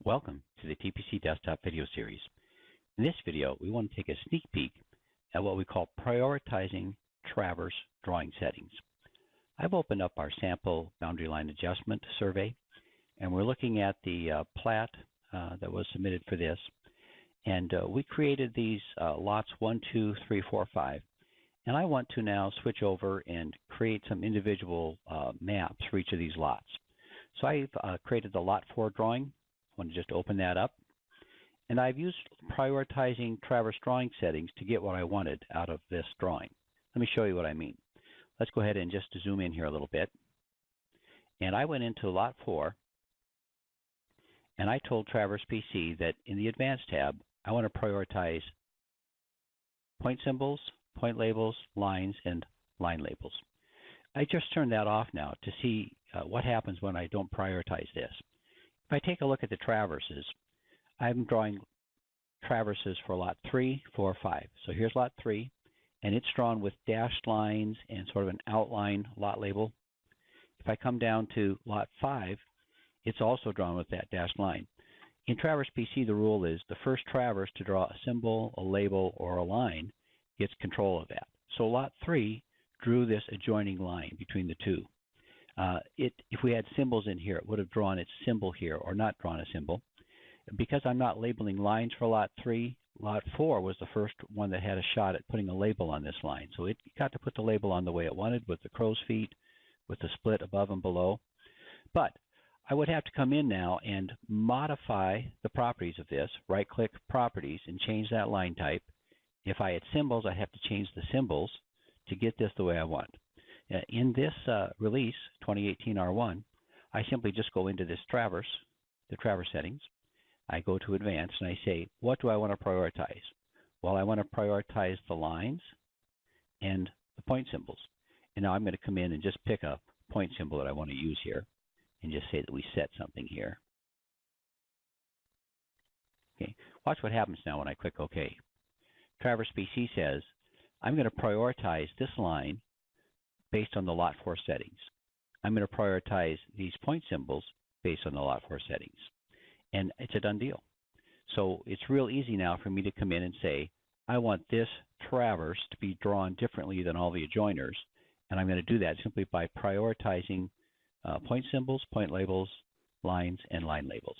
Welcome to the TPC Desktop video series. In this video, we want to take a sneak peek at what we call prioritizing traverse drawing settings. I've opened up our sample boundary line adjustment survey, and we're looking at the plat that was submitted for this. And we created these lots 1, 2, 3, 4, 5. And I want to now switch over and create some individual maps for each of these lots. So I've created the Lot 4 drawing. I want to just open that up. And I've used prioritizing traverse drawing settings to get what I wanted out of this drawing. Let me show you what I mean. Let's go ahead and just zoom in here a little bit. And I went into Lot 4, and I told Traverse PC that in the Advanced tab, I want to prioritize point symbols, point labels, lines, and line labels. I just turned that off now to see what happens when I don't prioritize this. If I take a look at the traverses, I'm drawing traverses for Lot 3, 4, 5. So here's Lot 3, and it's drawn with dashed lines and sort of an outline lot label. If I come down to Lot 5, it's also drawn with that dashed line. In Traverse PC, the rule is the first traverse to draw a symbol, a label, or a line gets control of that. So Lot 3 drew this adjoining line between the two. If we had symbols in here, it would have drawn its symbol here or not drawn a symbol. Because I'm not labeling lines for Lot 3, Lot 4 was the first one that had a shot at putting a label on this line. So it got to put the label on the way it wanted, with the crow's feet, with the split above and below. But I would have to come in now and modify the properties of this, right-click Properties, and change that line type. If I had symbols, I'd have to change the symbols to get this the way I want. In this release, 2018 R1, I simply just go into this traverse, the traverse settings. I go to Advanced, and I say, what do I want to prioritize? Well, I want to prioritize the lines and the point symbols. And now I'm going to come in and just pick a point symbol that I want to use here and just say that we set something here. Okay, watch what happens now when I click OK. Traverse PC says, I'm going to prioritize this line based on the Lot 4 settings. I'm going to prioritize these point symbols based on the Lot 4 settings. And it's a done deal. So it's real easy now for me to come in and say, I want this traverse to be drawn differently than all the adjoiners. And I'm going to do that simply by prioritizing point symbols, point labels, lines, and line labels.